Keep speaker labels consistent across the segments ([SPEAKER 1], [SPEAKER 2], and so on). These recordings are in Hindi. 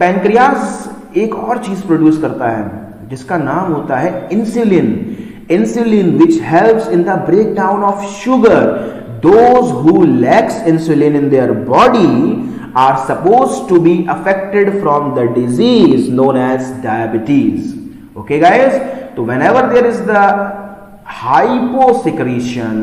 [SPEAKER 1] पैनक्रियाज एक और चीज प्रोड्यूस करता है जिसका नाम होता है insulin. Insulin which helps in the break down of sugar. Those who lacks insulin in their body are supposed to be affected from the disease known as diabetes. Okay guys, तो whenever there is the hyposecretion,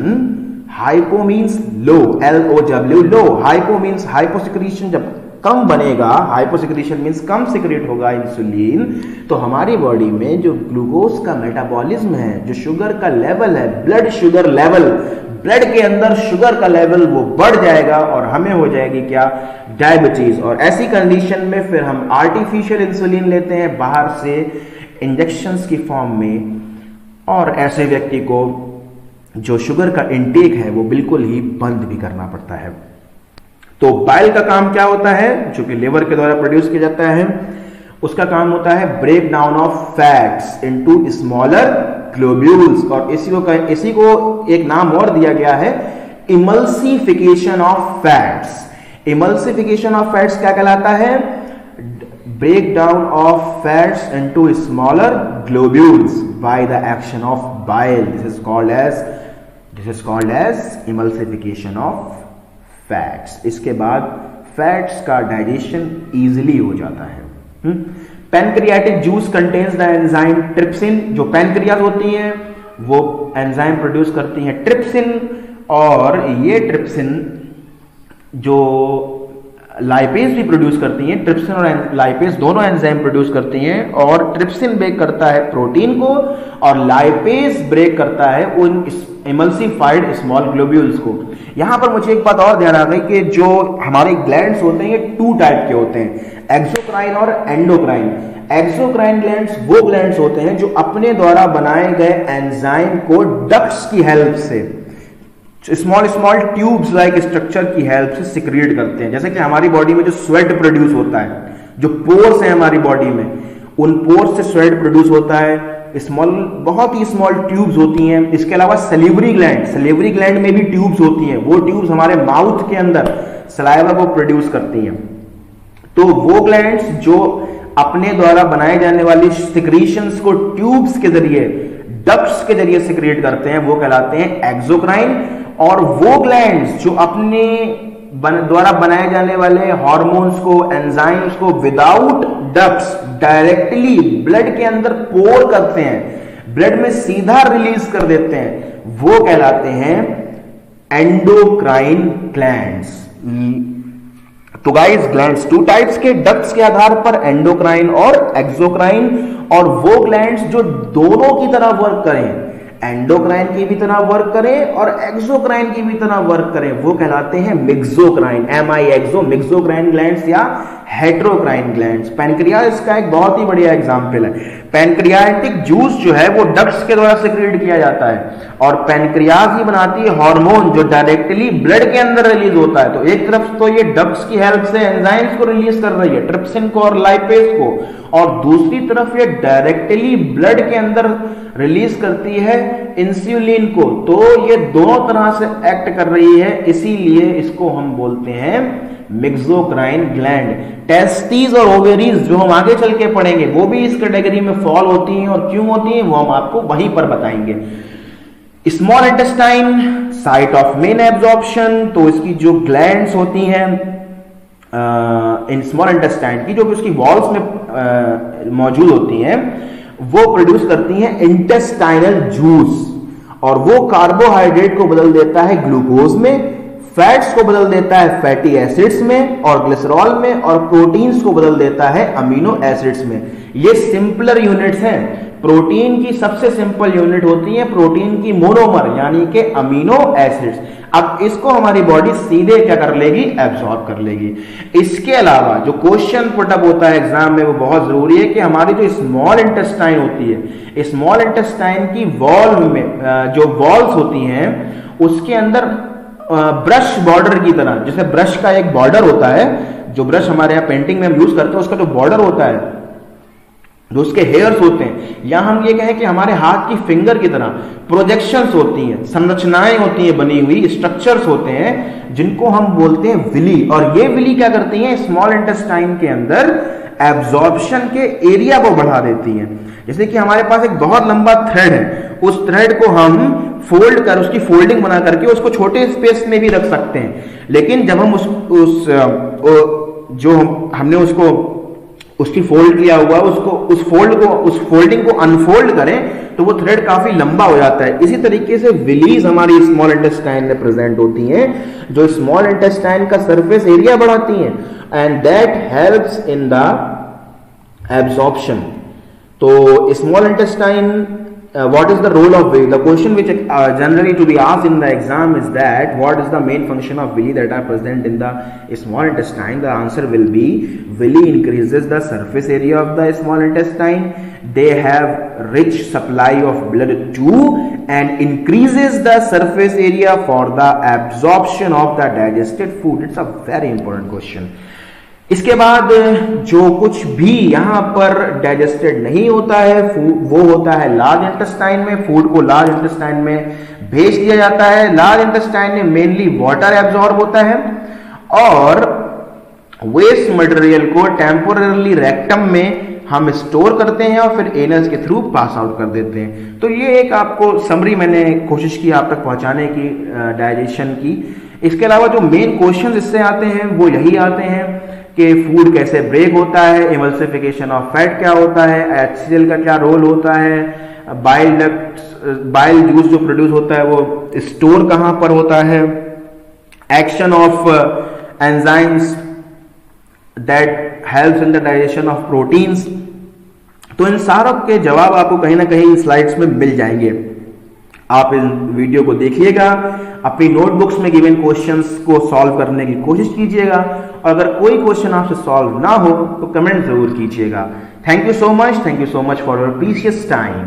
[SPEAKER 1] hypo means low, LOW, low, hypo means hyposecretion, जब कम बनेगा, हाइपोसिक्रीशन मीन्स कम सिक्रेट होगा इंसुलिन, तो हमारी बॉडी में जो ग्लूकोज का मेटाबॉलिज्म है, जो शुगर का लेवल है, ब्लड शुगर लेवल, ब्लड के अंदर शुगर का लेवल वो बढ़ जाएगा और हमें हो जाएगी क्या, डायबिटीज। और ऐसी कंडीशन में फिर हम आर्टिफिशियल इंसुलिन लेते हैं बाहर से इंजेक्शंस की फॉर्म में, और ऐसे व्यक्ति को जो शुगर का इंटेक है वो बिल्कुल ही बंद भी करना पड़ता है। तो बाइल का काम क्या होता है, जो कि लिवर के द्वारा प्रोड्यूस किया जाता है, उसका काम होता है break down of fats into smaller globules, और इसी को एक नाम और दिया गया है, emulsification of fats. Emulsification of fats क्या कहलाता है, break down of fats into smaller globules by the action of bile. This is called as emulsification of fats. इसके बाद फैट्स का डाइजेशन इजीली हो जाता है। Pancreatic juice contains the enzyme trypsin. जो पैनक्रियाज होती हैं वो एंजाइम प्रोड्यूस करती हैं ट्रिप्सिन, और ये ट्रिप्सिन जो लाइपेज भी प्रोड्यूस करती हैं, ट्रिप्सिन और लाइपेज दोनों एंजाइम प्रोड्यूस करती हैं, और ट्रिप्सिन ब्रेक करता है प्रोटीन को और लाइपेज ब्रेक करता है उन इमल्सिफाइड स्मॉल ग्लोब्यूल्स को। यहां पर मुझे एक बात और ध्यान आ गई कि जो हमारे ग्लैंड्स होते हैं ये 2 टाइप के होते हैं, एक्सोक्राइन और एंडोक्राइन। एक्सोक्राइन ग्लैंड्स वो ग्लैंड्स होते हैं जो अपने द्वारा बनाए गए एंजाइम को डक्ट्स की हेल्प से, स्मॉल ट्यूब्स लाइक स्ट्रक्चर की हेल्प से सिक्रिएट करते हैं। जैसे कि हमारी बॉडी में जो स्वेट प्रोड्यूस होता है, जो पोर्स है हमारी बॉडी में, उन पोर्स से स्वेट प्रोड्यूस होता है, बहुत ही स्मॉल ट्यूब्स होती हैं। इसके अलावा सलीवरी ग्लैंड में भी ट्यूब्स होती हैं, वो ट्यूब्स हमारे माउथ के अंदर सलाइवा को प्रोड्यूस करती हैं। तो वो ग्लैंड्स जो अपने द्वारा बनाए जाने वाली सिक्रीशंस को ट्यूब्स के जरिए, डक्ट्स के जरिए सिक्रिएट करते हैं, वो कहलाते हैं एक्सोक्राइन। और वो ग्लैंड्स जो अपने द्वारा बनाए जाने वाले हार्मोन्स को, एंजाइम्स को विदाउट डक्ट्स डायरेक्टली ब्लड के अंदर पोर करते हैं, ब्लड में सीधा रिलीज कर देते हैं, वो कहलाते हैं एंडोक्राइन ग्लैंड्स। तो गाइस, ग्लैंड्स 2 टाइप्स के, डक्ट्स के आधार पर एंडोक्राइन और एक्सोक्राइन, और वो ग्लैंड्स जो दोनों की तरह वर्क करें, एंडोक्राइन की भी तरह वर्क करें और एक्सोक्राइन की भी तरह वर्क करें, वो कहलाते हैं मिक्सोक्राइन, MIXO, मिक्सोक्राइन ग्लैंड्स या हेटेरोक्राइन ग्लैंड्स। पैनक्रियाज इसका एक बहुत ही बढ़िया एग्जांपल है। पैनक्रियाटिक जूस जो है वो डक्ट्स के द्वारा सिक्रेट किया जाता है, और पैनक्रियाज ही बनाती है हार्मोन जो डायरेक्टली ब्लड के अंदर रिलीज होता है। तो एक तरफ तो ये डक्ट्स की हेल्प से एंजाइम्स को रिलीज कर रही है, ट्रिप्सिन को और लाइपेज को, और दूसरी तरफ ये डायरेक्टली ब्लड के अंदर रिलीज करती है इंसुलिन को। तो ये दोनों तरह से एक्ट कर रही है, इसीलिए इसको हम बोलते हैं मिक्सोक्राइन ग्लैंड। टेस्टिस और ओवेरीज जो हम आगे चल के पढ़ेंगे वो भी इस कैटेगरी में फॉल होती हैं, और क्यों होती हैं वो हम आपको वहीं पर बताएंगे। Small intestine, site of main absorption, तो इसकी जो ग्लैंड्स होती हैं इन स्मॉल इंटेस्टाइन की, जो कि उसकी वॉल्स में मौजूद होती हैं, वो प्रोड्यूस करती हैं इंटेस्टाइनल जूस, और वो कार्बोहाइड्रेट को बदल देता है ग्लूकोज में, फैट्स को बदल देता है फैटी एसिड्स में और ग्लिसरॉल में, और प्रोटीन्स को बदल देता है अमीनो एसिड्स में। ये सिंपलर यूनिट्स हैं। प्रोटीन की सबसे सिंपल यूनिट होती है प्रोटीन की मोनोमर, यानी कि अमीनो एसिड्स। अब इसको हमारी बॉडी सीधे क्या कर लेगी, एब्सॉर्ब कर लेगी। इसके अलावा जो क्वेश्चन पुटअप होता है एग्जाम में, वो बहुत जरूरी है कि हमारी जो स्मॉल इंटेस्टाइन होती है, स्मॉल इंटेस्टाइन की वॉल में जो वॉल्स होती हैं उसके अंदर ब्रश बॉर्डर की तरह, जैसे ब्रश का एक बॉर्डर होता है, जो ब्रश हमारे यहाँ पेंटिंग में हम यूज करते हैं, उसका जो बॉर्डर होता है, जो उसके हेयर्स होते हैं, या हम ये कहें कि हमारे हाथ की फिंगर की तरह प्रोजेक्शंस होती हैं, संरचनाएं होती हैं, बनी हुई स्ट्रक्चर्स होते हैं, जिनको हम बोलते हैं विली। और ये विली क्या करती हैं, स्मॉल इंटेस्टाइन के अंदर एब्जॉर्प्शन के एरिया को बढ़ा देती हैं। जैसे कि हमारे पास एक बहुत लंबा थ्रेड है, उस थ्रेड को हम फोल्ड कर, उसकी फोल्डिंग बना करके उसको छोटे स्पेस में भी रख सकते हैं, लेकिन जब हम हमने उसकी फोल्ड किया हुआ उस फोल्डिंग को अनफोल्ड करें तो वो थ्रेड काफी लंबा हो जाता है। इसी तरीके से विलीज हमारी स्मॉल इंटेस्टाइन में प्रेजेंट होती हैं, जो स्मॉल इंटेस्टाइन का सरफेस एरिया बढ़ाती हैं, and that helps in the absorption. तो small intestine, what is the role of villi? The question which generally to be asked in the exam is that what is the main function of villi that are present in the small intestine? The answer will be villi increases the surface area of the small intestine. They have rich supply of blood too and increases the surface area for the absorption of the digested food. It's a very important question. इसके बाद जो कुछ भी यहां पर डाइजेस्टेड नहीं होता है वो होता है लार्ज इंटेस्टाइन में। फूड को लार्ज इंटेस्टाइन में भेज दिया जाता है। लार्ज इंटेस्टाइन में मेनली वाटर एब्जॉर्ब होता है और वेस्ट मटेरियल को टेम्पोररली रेक्टम में हम स्टोर करते हैं और फिर एनस के थ्रू पास आउट कर देते हैं। तो ये एक आपको समरी मैंने कोशिश की आप तक पहुंचाने की डाइजेशन की। इसके अलावा जो मेन क्वेश्चन इससे आते हैं वो यही आते हैं कि फूड कैसे ब्रेक होता है, इमल्सिफिकेशन ऑफ फैट क्या होता है, HCl का क्या रोल होता है, बाइल जूस जो प्रोड्यूस होता है वो स्टोर कहां पर होता है, action of enzymes that helps in the digestion of proteins. तो इन सारों के जवाब आपको कहीं ना कहीं स्लाइड्स में मिल जाएंगे। आप इन वीडियो को देखिएगा, अपनी नोटबुक्स में गिवन क्वेश्चंस को सॉल्व करने की कोशिश कीजिएगा और अगर कोई क्वेश्चन आपसे सॉल्व ना हो तो कमेंट जरूर कीजिएगा। Thank you so much for your precious time.